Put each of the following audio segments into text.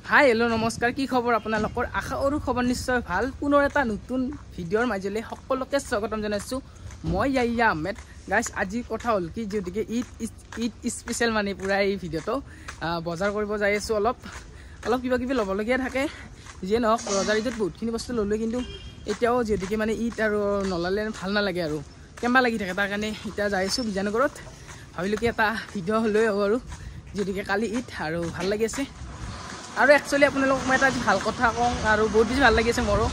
hi hello' নমস্কাৰ কি খবৰ আপোনালোকৰ আশা কৰো খবৰ নিশ্চয় ভাল পুনৰ এটা নতুন ভিডিঅ'ৰ মাজলৈ সকলোকে স্বাগতম জনাইছোঁ মই ইয়াইয়া আহমেদ গাইছ আজি কথা হ'ল কি যেতিকে ঈদ স্পেচিয়েল মানে পুৰা এই ভিডিঅ'টো বজাৰ কৰিব যাই আছোঁ অলপ কিবা কিবি ল'বলগীয়া থাকে যিয়ে নহওক বজাৰ ঈদত বহুতখিনি বস্তু ল'লোঁ কিন্তু এতিয়াও যেতিকে মানে ঈদ আৰু নলালে ভাল নালাগে আৰু কেম্বা লাগি থাকে তাৰ কাৰণে এতিয়া যাই আছোঁ বিজয়নগৰত ভাবিলোঁ কি এটা ভিডিঅ' লৈ আহোঁ আৰু যেতিকে কালি ঈদ আৰু ভাল লাগি আছে আৰু একচুৱেলি আপোনালোকক মই এটা আজি ভাল কথা কওঁ আৰু বহুত বেছি ভাল লাগি আছে মোৰো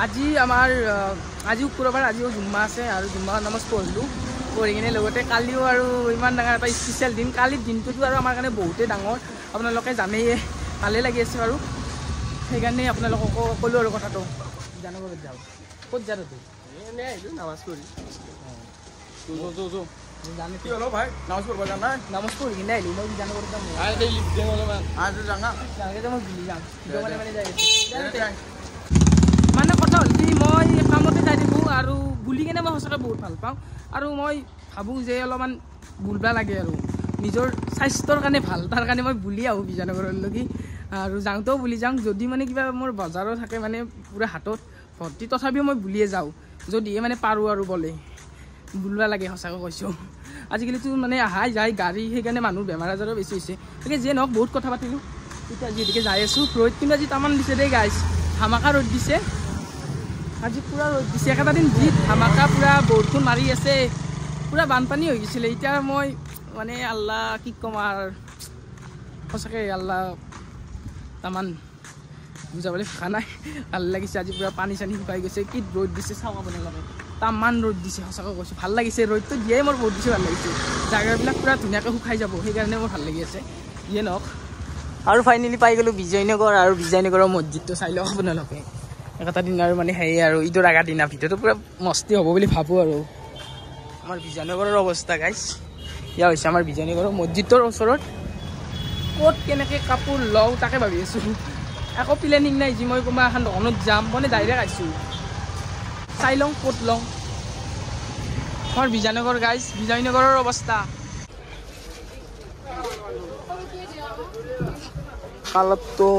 আজি আমাৰ আজি শুক্ৰবাৰ আজিও জুম্মা আছে আৰু জুম্মা নামাজ পঢ়িলোঁ পঢ়ি কিনে লগতে কালিও আৰু ইমান ডাঙৰ এটা স্পেচিয়েল দিন কালিৰ দিনটোতো আৰু আমাৰ কাৰণে বহুতেই ডাঙৰ আপোনালোকে জানেই ভালেই লাগি আছে বাৰু সেইকাৰণে আপোনালোকক ক'লোঁ আৰু কথাটো বিজয়নগৰত যাওঁ ক'ত যাওঁ তই এনেই আহিলোঁ নামাজ পঢ়ি জানি কি হলো ভাই নামাজ পড়বা জানা নামাজ পড়ি কিনে আইলি মই বিজয়নগৰত যাম আই দেই লিখে হলো আজ জানা জাগে মই বিলি যাম মানে যাই মানে কথা হ'ল কি মই কামতে যাই থাকোঁ আৰু বুলি কিনে মই সঁচাকৈ বহুত ভাল পাওঁ আৰু মই ভাবোঁ যে অলপমান বুলবা লাগে আৰু নিজৰ স্বাস্থ্যৰ কাৰণে ভাল তাৰ কাৰণে মই বুলি আহোঁ বিজয়নগৰলৈকে আৰু যাওঁতেও বুলি যাওঁ যদি মানে কিবা মোৰ বজাৰো থাকে মানে পুৰা হাতত ভৰ্তি তথাপিও মই বুলিয়ে যাওঁ যদিহে মানে পাৰোঁ আৰু বলে বুলবা লাগে সঁচাকৈ কৈছোঁ আজিকালিতো মানে আহাই যায় গাড়ী সেইকাৰণে মানুহ বেমাৰ আজাৰো বেছি হৈছে গতিকে যিয়ে নহওক বহুত কথা পাতিলোঁ এতিয়া যিহেতুকে যাই আছোঁ ৰ'দ কিন্তু আজি তামান দিছে দেই গাইছ ধামাকা ৰ'দ দিছে আজি পূৰা ৰ'দ দিছে একেটা দিন যি ধামাকা পূৰা বৰষুণ মাৰি আছে পূৰা বানপানী হৈ গৈছিলে এতিয়া মই মানে আল্লাহ কি ক'ম আৰু সঁচাকৈ আল্লাহ তামান বুজাবলৈ ভাষা নাই ভাল লাগিছে আজি পূৰা পানী চানী শুকাই গৈছে কি ৰ'দ দিছে চাওঁ আপোনালোকে তামান ৰ'দ দিছে সঁচাকৈ কৈছোঁ ভাল লাগিছে ৰ'দটো দিয়াই মোৰ বহুত বেছি ভাল লাগিছে জাগাবিলাক পূৰা ধুনীয়াকৈ শুকাই যাব সেইকাৰণে মোৰ ভাল লাগি আছে যিয়ে নহওক আৰু ফাইনেলি পাই গ'লোঁ বিজয়নগৰ আৰু বিজয়নগৰৰ মছজিদটো চাই লওক আপোনালোকে এটা দিন আৰু মানে সেয়ে আৰু ঈদৰ আগা দিনা ভিডিঅ'টো পূৰা মস্তি হ'ব বুলি ভাবোঁ আৰু আমাৰ বিজয়নগৰৰ অৱস্থা গাইছ ইয়া হৈছে আমাৰ বিজয়নগৰৰ মছজিদৰ ওচৰত ক'ত কেনেকৈ কাপোৰ লওঁ তাকে ভাবি আছোঁ একো প্লেনিং নাই যি মই কোনোবা এখন দোকানত যাম মানে ডাইৰেক্ট আহিছোঁ চাই লওঁ ক'ত লওঁ আমাৰ বিজয়নগৰ গাইছ বিজয়নগৰৰ অৱস্থা কালাৰটো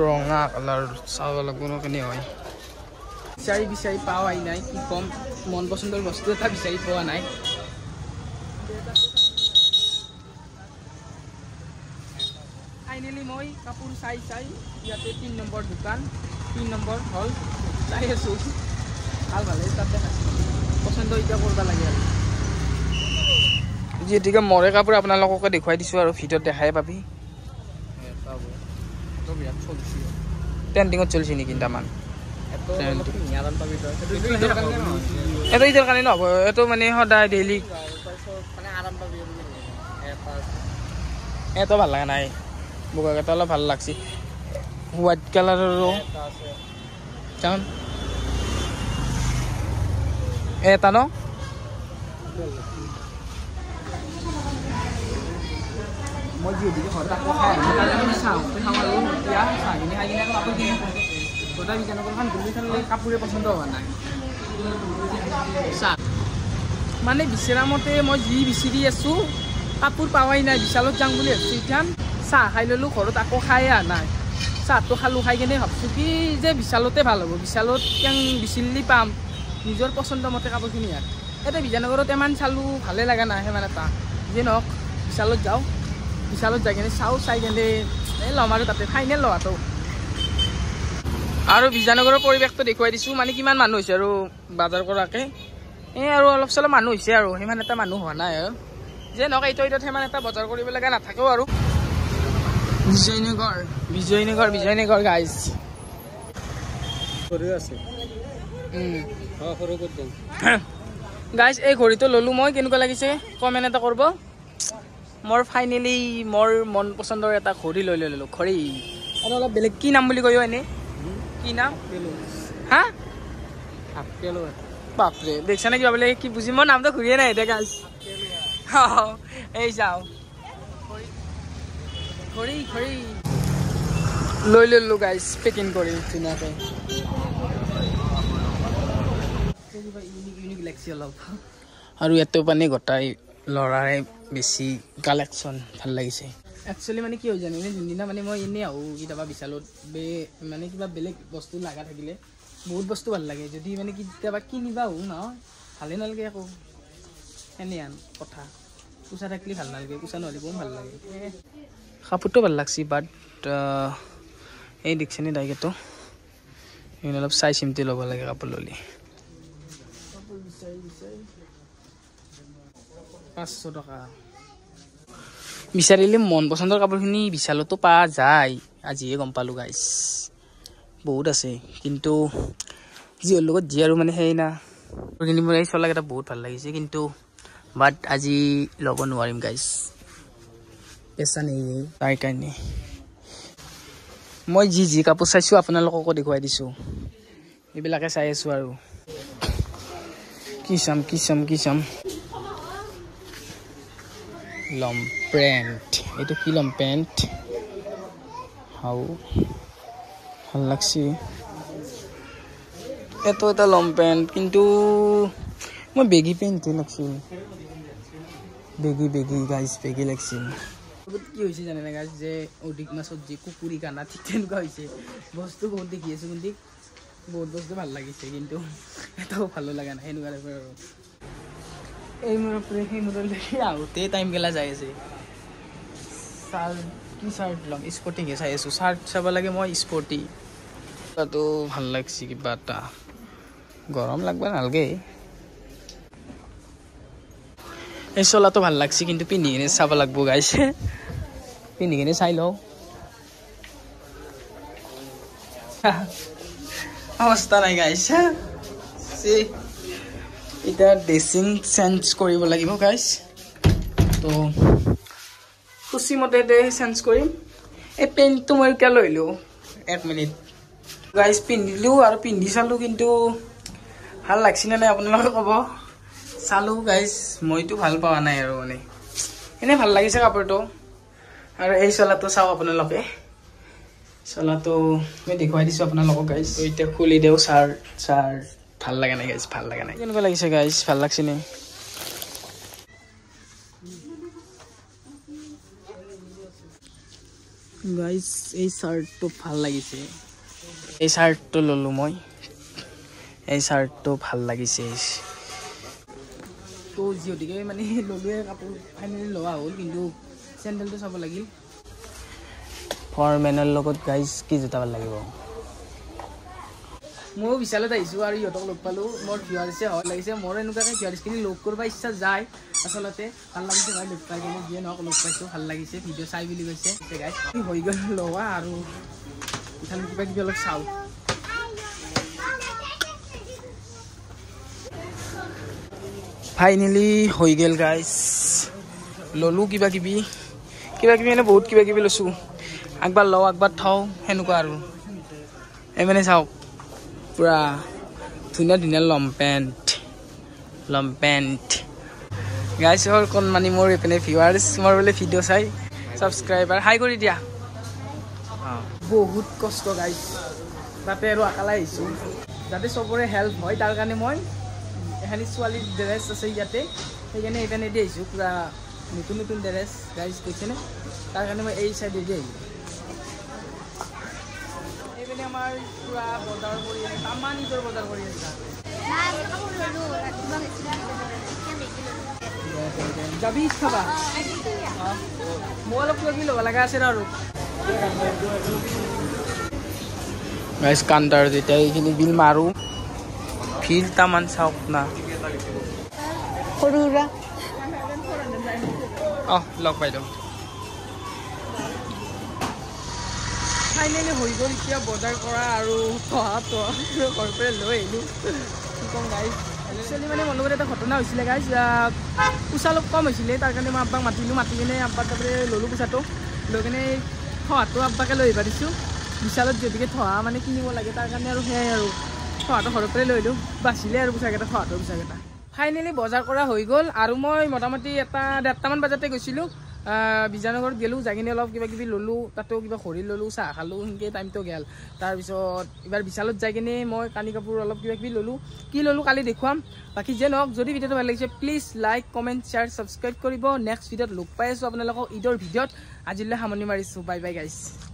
ৰঙা কালাৰ চাব লাগিব কেনে হয় বিচাৰি পোৱাই নাই কি ক'ম মন পচন্দৰ বস্তু এটা বিচাৰি পোৱা নাই ফাইনেলি মই কাপোৰ চাই ইয়াতে 3 নম্বৰ দোকান 3 নম্বৰ হল চাই আছোঁ ভালেই তাতে পচন্দ এতিয়া কৰিব লাগে আৰু যিহেতুকে মৰে কাপোৰ আপোনালোককে দেখুৱাই দিছোঁ আৰু ভিডিঅ'ত দেখাই পাবি ট্ৰেণ্ডিঙত চলিছে নেকি তিনিটামান এইটো ঈদৰ কাৰণে নহ'ব এইটো মানে সদায় ডেইলি এইটো ভাল লগা নাই বগাকেইটা অলপ ভাল লাগছে হোৱাইট কালাৰৰো চাওঁ এটা ন মই যিহেতুকে ঘৰত আকৌ খাই চাওঁ আৰু এতিয়া চাহ কিনি খাই কিনে আকৌ কাপোৰ কিনি গোটেই বিজয়নগৰখন ঘূৰি চালে কাপোৰে পচন্দ হোৱা নাই চাহ মানে বিচৰা মতে মই যি বিচাৰি আছোঁ কাপোৰ পাৱাই নাই বিশালত যাওঁ বুলি ভাবিছোঁ এতিয়া চাহ খাই ল'লোঁ ঘৰত আকৌ খাই অহা নাই চাহটো খালোঁ খাই কিনে ভাবছোঁ কি যে বিশালতে ভাল হ'ব বিশালত কেং বিচাৰিলে পাম নিজৰ পচন্দ মতে কাপোৰখিনি আৰু এতিয়া বিজয়নগৰত ইমান চালোঁ ভালে লগা নাই সিমান এটা যিয়ে নহওক বিশালত যাওঁ বিশালত যাই কিনে চাই কিনে ল'ম আৰু তাতে ফাইনেল লোৱাটো আৰু বিজয়নগৰৰ পৰিৱেশটো দেখুৱাই দিছোঁ মানে কিমান মানুহ হৈছে আৰু বজাৰ কৰাকৈ আৰু অলপ চলপ মানুহ হৈছে আৰু সিমান এটা মানুহ হোৱা নাই আৰু যে নহওক এইটো ঈদত সিমান এটা বজাৰ কৰিব লগা নাথাকেও আৰু বিজয়নগৰ গাইজ গাইজ এই ঘড়ীটো ল'লোঁ মই কেনেকুৱা লাগিছে কমেণ্ট এটা কৰিব মোৰ ফাইনেলি মোৰ মন পচন্দৰ এটা ঘড়ী লৈ ল'লোঁ ঘড়ী আৰু অলপ বেলেগ কি নাম বুলি কয় এনেই কি নাম হা বাপৰে দেখছা নে কিবা বোলে কি বুজি মই নামটো ঘূৰিয়ে নাই এতিয়া গাইজ এই যাওঁ ঘড়ী লৈ ল'লোঁ গাইজ পেকিং কৰি ধুনীয়াকৈ ইউনিক লাগছে অলপ আৰু ইয়াতে পানী গোটাই ল'ৰাৰে বেছি কালেকশ্যন ভাল লাগিছে একচুৱেলি মানে কি হৈ জানে যোনদিনা মানে মই এনেই আহোঁ কেতিয়াবা বিশালত মানে কিবা বেলেগ বস্তু লগা থাকিলে বহুত বস্তু ভাল লাগে যদি মানে কেতিয়াবা কিনিবা আহোঁ নহয় ভালেই নালাগে একো এনে আন কথা কুচা থাকিলে ভাল নালাগে কুচা নহ'লে বহুত ভাল লাগে কাপোৰটো ভাল লাগছি বাট এই দেখিছেনে দাইকেটো এইখিনি অলপ চাই চিন্তি ল'ব লাগে কাপোৰ ল'লে 500 টকা বিচাৰিলে মন পচন্দৰ কাপোৰখিনি বিশালতো পোৱা যায় আজিহে গম পালোঁ গাইছ বহুত আছে কিন্তু যিহৰ লগত যি আৰু মানে সেই না কিনিব এই চলাকেইটা বহুত ভাল লাগিছে কিন্তু বাট আজি ল'ব নোৱাৰিম গাইছ পেচা নেই তাৰ কাৰণে মই যি কাপোৰ চাইছোঁ আপোনালোককো দেখুৱাই দিছোঁ এইবিলাকে চাই আছোঁ আৰু কি চাম লং পেণ্ট এইটো কি লং পেণ্ট হাও ভাল লাগছে এইটো এটা লং পেণ্ট কিন্তু মই বেগি পেণ্টে লাগছিল বেগি গাইজ বেগি লাগছিল কি হৈছে জানে গাইজ যে অধিক মাছত যে কুকুৰী কানা ঠিক তেনেকুৱা হৈছে বস্তু বহুত দেখি আছোঁ কিন্তু বহুত বস্তু ভাল লাগিছে কিন্তু এটাও ভালো লগা নাই সেনেকুৱা টাইপৰ আৰু এই মোৰ সেই মডেল দেখি আহোঁতে টাইম গেলা যাই আছে কি চাৰ্ট ল'ম স্পৰ্টিংহে চাই আছোঁ চাৰ্ট চাব লাগে মই স্পৰ্টি তাতো ভাল লাগছে কিবা এটা গৰম লাগব নালাগে এই চোলাটো ভাল লাগছে কিন্তু পিন্ধি কিনে চাব লাগব গাইছ পিন্ধি কিনে চাই লওঁ অৱস্থা নাই গাইছ এতিয়া ড্ৰেছিং চেঞ্জ কৰিব লাগিব গাইছ তো খুচিমতে চেঞ্জ কৰিম এই পেণ্টটো মই এতিয়া লৈলোঁ 1 মিনিট গাইছ পিন্ধিলোঁ আৰু পিন্ধি চালোঁ কিন্তু ভাল লাগছি নে নাই আপোনালোকে ক'ব চালোঁ গাইছ মইতো ভাল পোৱা নাই আৰু মানে এনেই ভাল লাগিছে কাপোৰটো আৰু এই চোলাটো চাওক আপোনালোকে চোলাটো মই দেখুৱাই দিছোঁ আপোনালোকক গাইছ এতিয়া খুলি দিওঁ চাৰ্ট ভাল লাগে নাই গাইছ ভাল লাগে নাই কেনেকুৱা লাগিছে গাইছ ভাল লাগছে নে গাইছ এই চাৰ্টটো ভাল লাগিছে এই চাৰ্টটো ল'লোঁ মই এই চাৰ্টটো ভাল লাগিছে তো যিহেতুকে মানে ল'লোৱে কাপোৰ ফাইনেলি লোৱা হ'ল কিন্তু চেণ্ডেলটো চাব লাগিল ফৰমেনৰ লগত গাইছ কি জোতা ভাল লাগিব ময়ো বিশালত আহিছোঁ আৰু ইহঁতক লগ পালোঁ মোৰ ভিউৱাৰ্ছে হয় লাগিছে মোৰ এনেকুৱাকৈ ভিউৱাৰ্ছখিনি লগ কৰিব ইচ্ছা যায় আচলতে ভাল লাগিছে ভাই লগ পাই কিনে যিয়ে নহওক লগ পাইছোঁ ভাল লাগিছে ভিডিঅ' চাই বুলি কৈছে গাইছ হৈ গ'ল লোৱা আৰু ইফালে কিবা কিবি অলপ চাওঁ ফাইনেলি হৈ গ'ল গাইছ ল'লোঁ কিবা কিবি মানে বহুত কিবা কিবি লৈছোঁ একবাৰ লওঁ একবাৰ থওঁ সেনেকুৱা আৰু এই মানে চাওক পুৰা ধুনীয়া লং পেণ্ট গাইছৰ কোন মানে মোৰ এইপিনে ভিউৱাৰ্ছ মোৰ বোলে ভিডিঅ' চাই ছাবস্ক্ৰাইবাৰ হাই কৰি দিয়া বহুত কষ্ট গাইছ তাতে আৰু অকলে আহিছোঁ যাতে চবৰে হেল্প হয় তাৰ কাৰণে মই এখানি ছোৱালীৰ ড্ৰেছ আছে ইয়াতে সেইকাৰণে এইপিনে দি আহিছোঁ পুৰা নতুন ড্ৰেছ গাইছ কৈছেনে তাৰ কাৰণে মই এই চাইডে দি আহিছোঁ এইপিনে আমাৰ পুৰা বজাৰ কৰি আছে তামান নিজৰ বজাৰ কৰি আছে যাবি খাবা মই অলপ কিবা কিবি ল'ব লগা আছে আৰু গাইছ কাউণ্টাৰ যেতিয়া এইখিনি বিল মাৰোঁ ভিৰ তামান চাওক না সৰু সুৰা লগ পাই দিওঁ ফাইনেলি হৈ গ'ল এতিয়া বজাৰ কৰা আৰু ঘৰৰ পৰা লৈ আহিলোঁ কি ক'ম গাইছ একচুৱেলি মানে মোৰ লগত এটা ঘটনা হৈছিলে গাইছ পইচা অলপ কম হৈছিলে তাৰ কাৰণে মই আব্বাক মাতি কিনে আব্বাক তাৰপৰা ল'লোঁ পইচাটো লৈ কিনে থহাটো আব্বাকে লৈ আহিব দিছোঁ বিশালত যদিকে থহা মানে কিনিব লাগে তাৰ কাৰণে আৰু সেয়াই আৰু থহাটো ঘৰৰ পৰাই লৈ আহিলোঁ বাচিলে আৰু পইচাকেইটা থহাটোৰ পইচাকেইটা ফাইনেলি বজাৰ কৰা হৈ গ'ল আৰু মই মোটামুটি 1:30মান বজাতে গৈছিলোঁ বিজয়নগৰত গ'লোঁ যাই কিনে অলপ কিবা কিবি ল'লোঁ তাতেও কিবা খৰি ল'লোঁ চাহ খালোঁ সেনেকৈ টাইমটো গ'ল তাৰপিছত এইবাৰ বিশালত যাই কিনে মই কানি কাপোৰ অলপ কিবা কিবি ল'লোঁ কি ল'লোঁ কালি দেখুৱাম বাকী যে নহওক যদি ভিডিঅ'টো ভাল লাগিছে please like comment share subscribe কৰিব নেক্সট ভিডিঅ'ত লগ পাই আছোঁ আপোনালোকক ঈদৰ ভিডিঅ'ত আজিলৈ সামৰণি মাৰিছোঁ বাই বাই গাইছ